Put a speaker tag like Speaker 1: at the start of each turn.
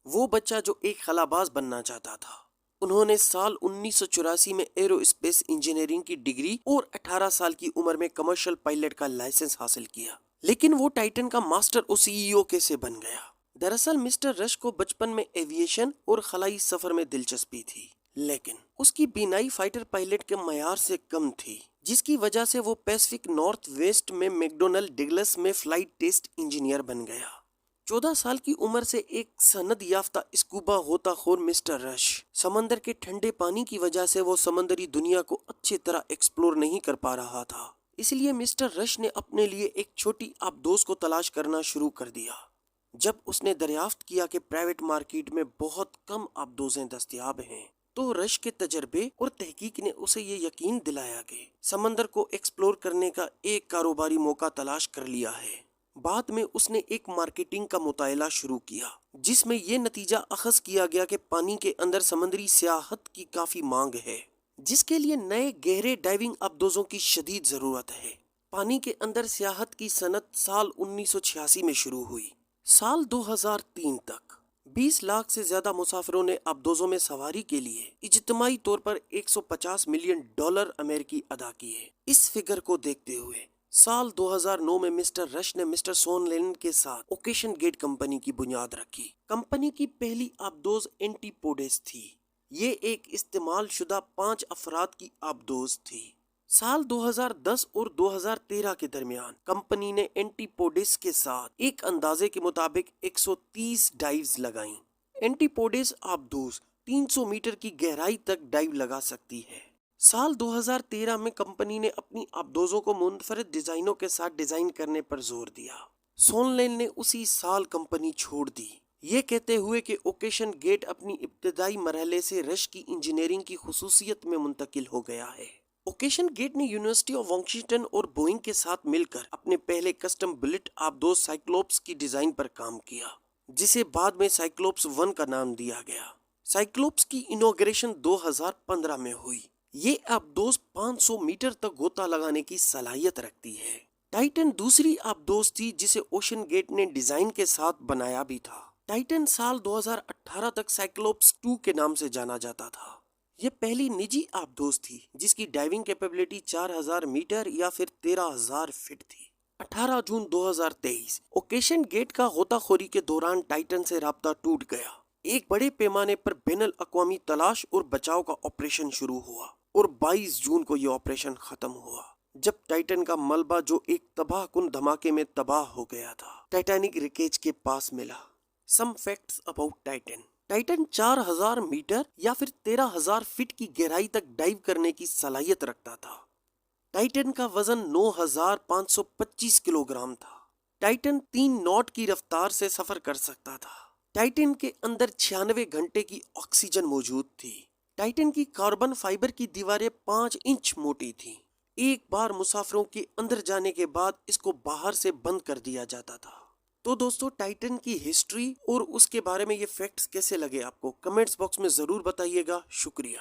Speaker 1: وہ بچہ جو ایک خلاباز بننا چاہتا تھا۔ انہوں نے سال 1984 میں ایرو اسپیس انجینئرنگ کی ڈگری اور 18 سال کی عمر میں کمرشل پائلٹ کا لائسنس حاصل کیا، لیکن وہ ٹائٹن کا ماسٹر اور سی ای او کیسے بن گیا؟ دراصل مسٹر رش کو بچپن میں ایویشن اور خلائی سفر میں دلچسپی تھی، لیکن اس کی بینائی فائٹر پائلٹ کے معیار سے کم تھی، جس کی وجہ سے وہ پیسفک نارتھ ویسٹ میں میکڈونلڈ ڈگلس میں فلائٹ ٹیسٹ انجینئر بن گیا۔ 14 سال کی عمر سے ایک سند یافتہ اسکوبا غوطہ خور مسٹر رش سمندر کے ٹھنڈے پانی کی وجہ سے وہ سمندری دنیا کو اچھی طرح ایکسپلور نہیں کر پا رہا تھا، اس لیے مسٹر رش نے اپنے لیے ایک چھوٹی آبدوز کو تلاش کرنا شروع کر دیا۔ جب اس نے دریافت کیا کہ پرائیویٹ مارکیٹ میں بہت کم آبدوزیں دستیاب ہیں، تو رش کے تجربے اور تحقیق نے اسے یہ یقین دلایا کہ سمندر کو ایکسپلور کرنے کا ایک کاروباری موقع تلاش کر لیا ہے۔ بعد میں اس نے ایک مارکیٹنگ کا مطالعہ شروع کیا، جس میں یہ نتیجہ اخذ کیا گیا کہ پانی کے اندر سمندری سیاحت کی کافی مانگ ہے، جس کے لیے نئے گہرے ڈائیونگ آبدوزوں کی شدید ضرورت ہے۔ پانی کے اندر سیاحت کی صنعت سال 1986 میں شروع ہوئی۔ سال 2003 تک 20 لاکھ سے زیادہ مسافروں نے آبدوزوں میں سواری کے لیے اجتماعی طور پر $150 ملین امریکی ادا کیے۔ اس فگر کو دیکھتے ہوئے سال 2009 میں مسٹر رش نے مسٹر سون لینن کے ساتھ اوکیشن گیٹ کمپنی کی بنیاد رکھی۔ کمپنی کی پہلی آبدوز اینٹی پوڈیس تھی۔ یہ ایک استعمال شدہ 5 افراد کی آبدوز تھی۔ سال 2010 اور 2013 کے درمیان کمپنی نے اینٹی پوڈیس کے ساتھ ایک اندازے کے مطابق 130 ڈائیوز لگائیں۔ اینٹی پوڈیس آبدوز 300 میٹر کی گہرائی تک ڈائیو لگا سکتی ہے۔ سال 2013 میں کمپنی نے اپنی آبدوزوں کو منفرد ڈیزائنوں کے ساتھ ڈیزائن کرنے پر زور دیا۔ سون لین نے اسی سال کمپنی چھوڑ دی، یہ کہتے ہوئے کہ اوکیشن گیٹ اپنی ابتدائی مرحلے سے رش کی انجینئرنگ کی خصوصیت میں منتقل ہو گیا ہے۔ اوکیشن گیٹ نے یونیورسٹی آف واشنگٹن اور بوئنگ کے ساتھ مل کر اپنے پہلے کسٹم بلٹ آبدوز سائیکلوپس کی ڈیزائن پر کام کیا، جسے بعد میں سائیکلوپس 1 کا نام دیا گیا۔ سائیکلوپس کی انوگریشن 2015 میں ہوئی۔ یہ آبدوز 500 میٹر تک غوطہ لگانے کی صلاحیت رکھتی ہے۔ ٹائٹن دوسری آبدوز تھی جسے اوشن گیٹ نے ڈیزائن کے ساتھ بنایا بھی تھا۔ ٹائٹن سال 2018 تک سائیکلوپس 2 کے نام سے جانا جاتا تھا۔ یہ پہلی نجی آبدوز تھی جس کی ڈائیونگ کیپیبلٹی 4000 میٹر یا پھر 13000 فٹ تھی۔ 18 جون 2023 اوکیشن گیٹ کا غوطہ خوری کے دوران ٹائٹن سے رابطہ ٹوٹ گیا۔ ایک بڑے پیمانے پر بین الاقوامی تلاش اور بچاؤ کا آپریشن شروع ہوا اور 22 جون کو یہ آپریشن ختم ہوا، جب ٹائٹن کا ملبہ جو ایک تباہ کن دھماکے میں تباہ ہو گیا تھا ٹائٹینک ریکیج کے پاس ملا۔ Some facts about Titan. Titan 4000 metre یا پھر 13000 فٹ کی گہرائی تک ڈائیو کرنے کی صلاحیت رکھتا تھا۔ ٹائٹن کا وزن 9525 کلو گرام تھا۔ ٹائٹن 3 ناٹ کی رفتار سے سفر کر سکتا تھا۔ ٹائٹن کے اندر 96 گھنٹے کی آکسیجن موجود تھی۔ ٹائٹن کی کاربن فائبر کی دیواریں 5 انچ موٹی تھیں۔ ایک بار مسافروں کے اندر جانے کے بعد اس کو باہر سے بند کر دیا جاتا تھا۔ تو دوستو، ٹائٹن کی ہسٹری اور اس کے بارے میں یہ فیکٹس کیسے لگے آپ کو؟ کمنٹس باکس میں ضرور بتائیے گا۔ شکریہ۔